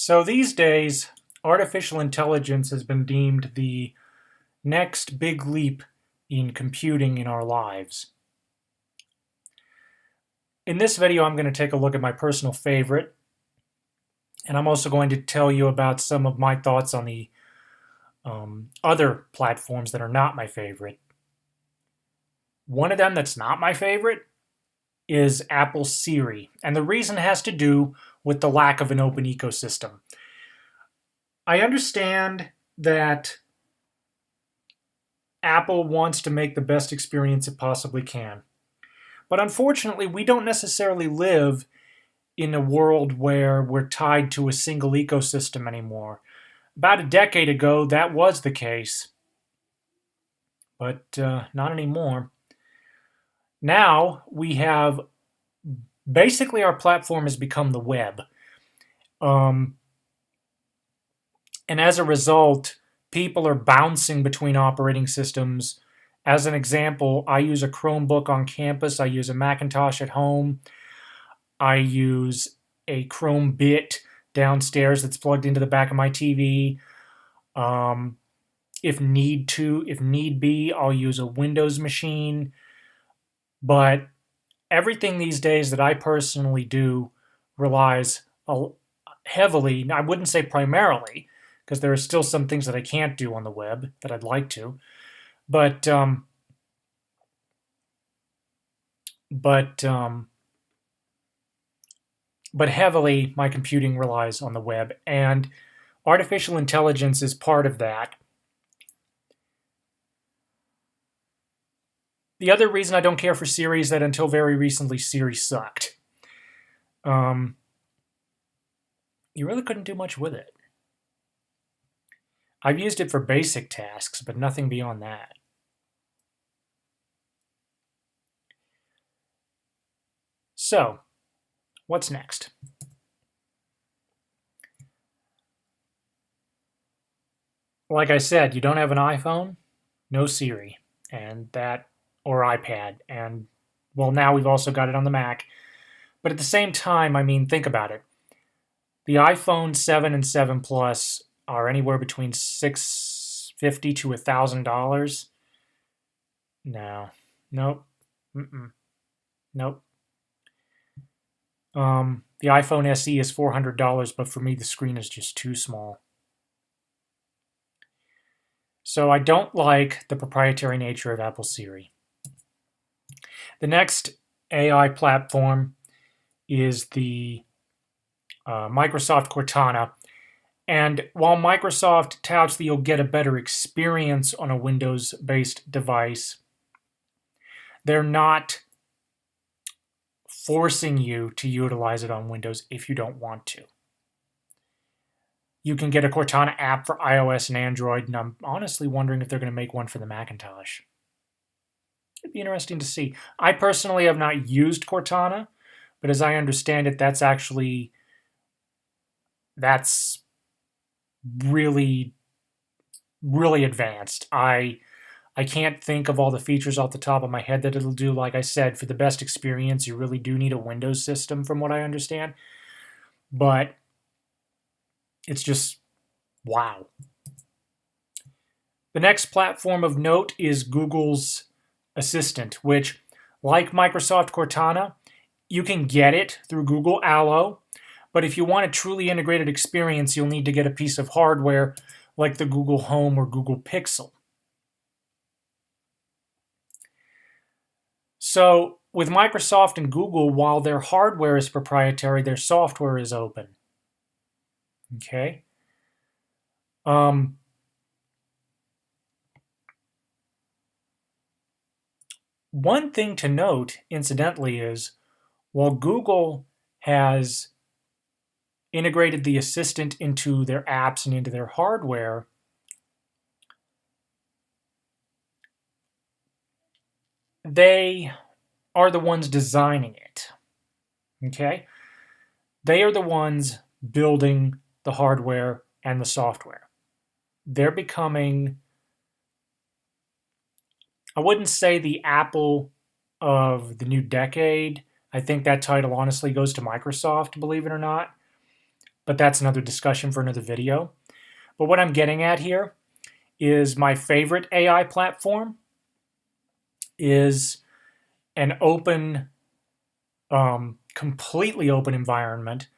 So these days, artificial intelligence has been deemed the next big leap in computing in our lives. In this video, I'm going to take a look at my personal favorite, and I'm also going to tell you about some of my thoughts on the other platforms that are not my favorite. One of them that's not my favorite is Apple Siri, and the reason has to do with the lack of an open ecosystem. I understand that Apple wants to make the best experience it possibly can. But unfortunately, we don't necessarily live in a world where we're tied to a single ecosystem anymore. About a decade ago, that was the case, but not anymore. Now, we have basically our platform has become the web. And as a result, people are bouncing between operating systems. As an example, I use a Chromebook on campus. I use a Macintosh at home. I use a Chrome Bit downstairs that's plugged into the back of my TV. If need be, I'll use a Windows machine. But everything these days that I personally do relies heavily, I wouldn't say primarily, because there are still some things that I can't do on the web that I'd like to. But heavily, my computing relies on the web, and artificial intelligence is part of that. The other reason I don't care for Siri is that until very recently, Siri sucked. You really couldn't do much with it. I've used it for basic tasks, but nothing beyond that. So, what's next? Like I said, you don't have an iPhone, no Siri, and that, or iPad, and well, now we've also got it on the Mac. But at the same time, I mean, think about it. The iPhone 7 and 7 Plus are anywhere between $650 to $1,000. No, nope, nope. The iPhone SE is $400, but for me, the screen is just too small. So I don't like the proprietary nature of Apple Siri. The next AI platform is the Microsoft Cortana. And while Microsoft touts that you'll get a better experience on a Windows-based device, they're not forcing you to utilize it on Windows if you don't want to. You can get a Cortana app for iOS and Android, and I'm honestly wondering if they're going to make one for the Macintosh. It'd be interesting to see. I personally have not used Cortana, but as I understand it, that's really, really advanced. I can't think of all the features off the top of my head that it'll do. Like I said, for the best experience, you really do need a Windows system from what I understand. But it's just, wow. The next platform of note is Google's Assistant, which, like Microsoft Cortana, you can get it through Google Allo. But if you want a truly integrated experience, you'll need to get a piece of hardware like the Google Home or Google Pixel. So with Microsoft and Google, while their hardware is proprietary, their software is open. Okay? One thing to note, incidentally, is while Google has integrated the Assistant into their apps and into their hardware, they are the ones designing it. Okay? They are the ones building the hardware and the software. They're becoming, I wouldn't say the Apple of the new decade. I think that title honestly goes to Microsoft, believe it or not. but that's another discussion for another video. But what I'm getting at here is my favorite AI platform is an open, completely open environment,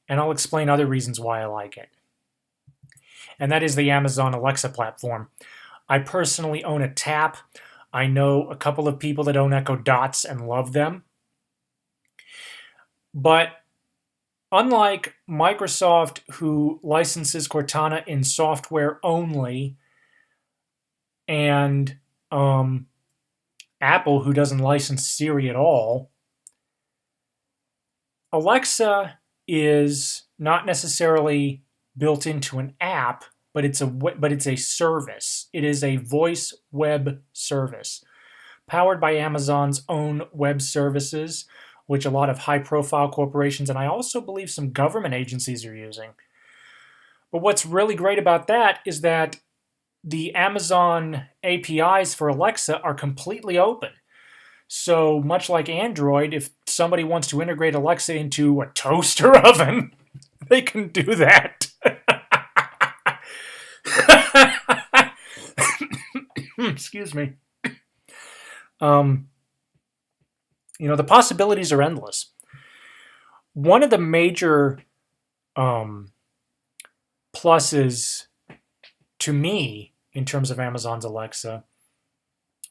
and I'll explain other reasons why I like it. And that is the Amazon Alexa platform. I personally own a Tap. I know a couple of people that own Echo Dots and love them. But unlike Microsoft, who licenses Cortana in software only, and Apple, who doesn't license Siri at all, Alexa is not necessarily built into an app, but it's a service. It is a voice web service powered by Amazon's own web services, which a lot of high-profile corporations and I also believe some government agencies are using. But what's really great about that is that the Amazon APIs for Alexa are completely open. So much like Android, if somebody wants to integrate Alexa into a toaster oven, they can do that. Excuse me. The possibilities are endless. One of the major pluses to me in terms of Amazon's Alexa,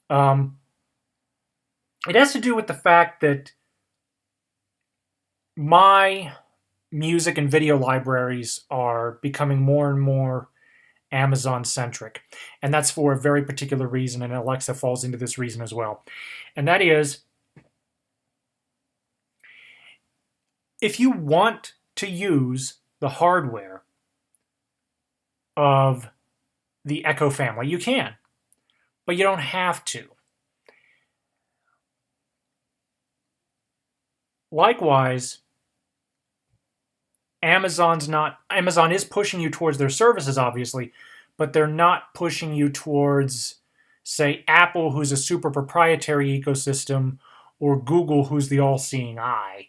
it has to do with the fact that my music and video libraries are becoming more and more Amazon-centric. And that's for a very particular reason, and Alexa falls into this reason as well. And that is, if you want to use the hardware of the Echo family, you can, but you don't have to. Likewise, Amazon is pushing you towards their services, obviously, but they're not pushing you towards, say, Apple, who's a super proprietary ecosystem, or Google, who's the all-seeing eye.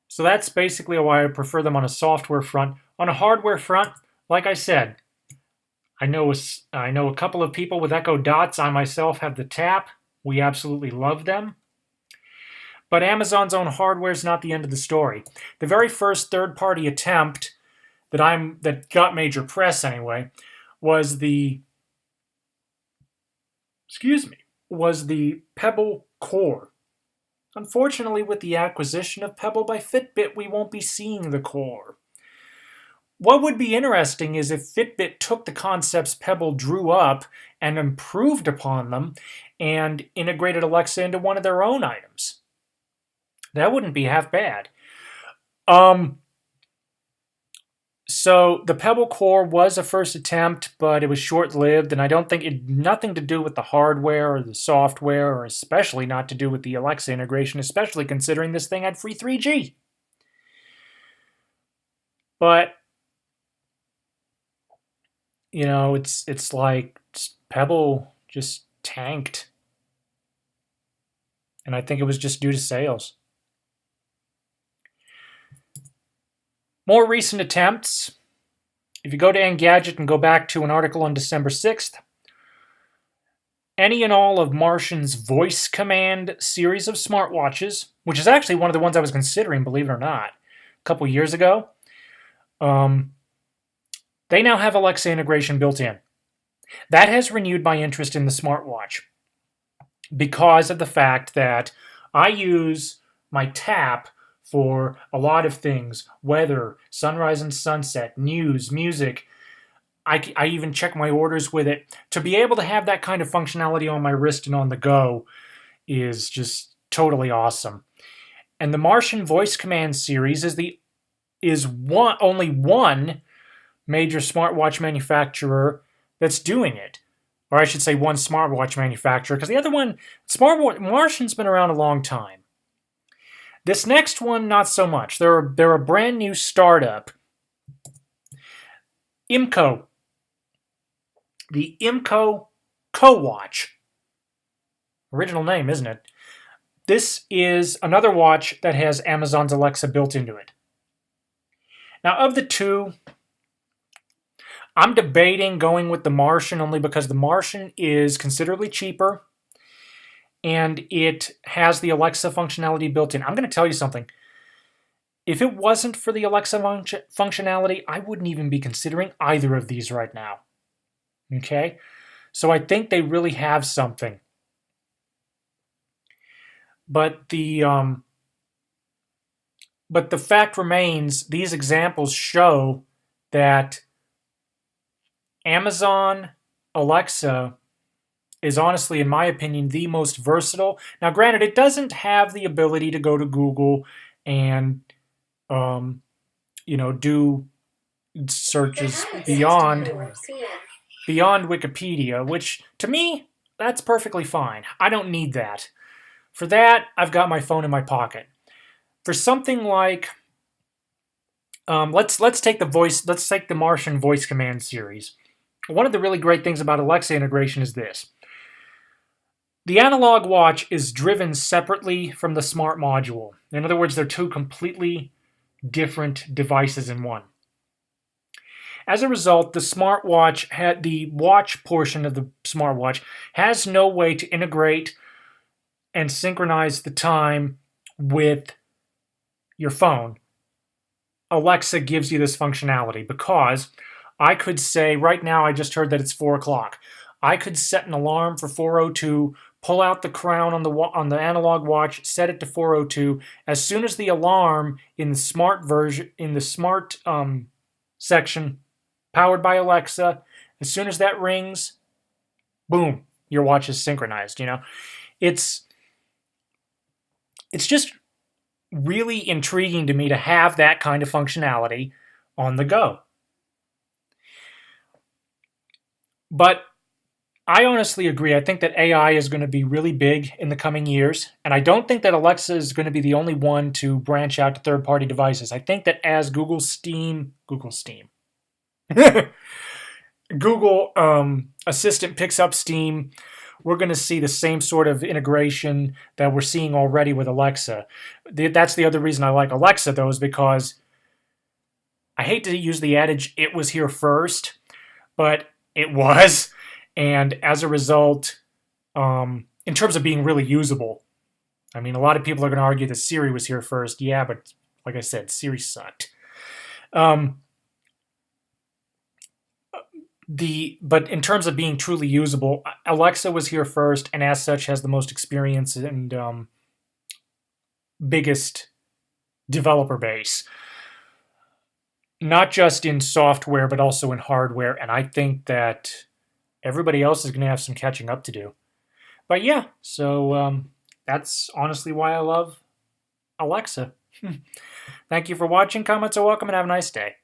So that's basically why I prefer them on a software front. On a hardware front, like I said, I know a couple of people with Echo Dots. I myself have the Tap. We absolutely love them. But Amazon's own hardware is not the end of the story. The very first third-party attempt that got major press anyway was the Pebble Core. Unfortunately, with the acquisition of Pebble by Fitbit, we won't be seeing the Core. What would be interesting is if Fitbit took the concepts Pebble drew up and improved upon them and integrated Alexa into one of their own items. That wouldn't be half bad. So the Pebble Core was a first attempt, but it was short-lived, and I don't think it had nothing to do with the hardware or the software, or especially not to do with the Alexa integration, especially considering this thing had free 3G. But it's like Pebble just tanked. And I think it was just due to sales. More recent attempts. If you go to Engadget and go back to an article on December 6th, any and all of Martian's voice command series of smartwatches, which is actually one of the ones I was considering, believe it or not, a couple years ago, they now have Alexa integration built in. That has renewed my interest in the smartwatch because of the fact that I use my Tap for a lot of things: weather, sunrise and sunset, news, music. I even check my orders with it. To be able to have that kind of functionality on my wrist and on the go is just totally awesome. And the Martian voice command series is only one major smartwatch manufacturer that's doing it. Or I should say one smartwatch manufacturer, because the other one, Martian's been around a long time. This next one, not so much. They're a brand new startup. IMCO. The IMCO Co-Watch. Original name, isn't it? this is another watch that has Amazon's Alexa built into it. Now, of the two, I'm debating going with the Martian only because the Martian is considerably cheaper and it has the Alexa functionality built in. I'm going to tell you something. If it wasn't for the Alexa functionality, I wouldn't even be considering either of these right now. Okay? So I think they really have something. But the fact remains, these examples show that Amazon Alexa is honestly, in my opinion, the most versatile. Now, granted, it doesn't have the ability to go to Google and, do searches beyond Wikipedia, which, to me, that's perfectly fine. I don't need that. For that, I've got my phone in my pocket. For something like, let's take the Martian voice command series. One of the really great things about Alexa integration is this. The analog watch is driven separately from the smart module. In other words, they're two completely different devices in one. As a result, the watch portion of the smartwatch has no way to integrate and synchronize the time with your phone. Alexa gives you this functionality because I could say, right now I just heard that it's 4 o'clock. I could set an alarm for 4:02, pull out the crown on the analog watch, set it to 4:02. As soon as the alarm in the smart section, powered by Alexa, as soon as that rings, boom, your watch is synchronized. It's just really intriguing to me to have that kind of functionality on the go. But I honestly agree. I think that AI is going to be really big in the coming years, and I don't think that Alexa is going to be the only one to branch out to third-party devices. I think that as Google Assistant picks up steam, we're going to see the same sort of integration that we're seeing already with Alexa. That's the other reason I like Alexa, though, is because I hate to use the adage, it was here first, but it was. And as a result, in terms of being really usable, I mean, a lot of people are going to argue that Siri was here first. Yeah, but like I said, Siri sucked. But in terms of being truly usable, Alexa was here first, and as such has the most experience and biggest developer base. Not just in software, but also in hardware. And I think that everybody else is going to have some catching up to do. But yeah, so that's honestly why I love Alexa. Thank you for watching. Comments are welcome, and have a nice day.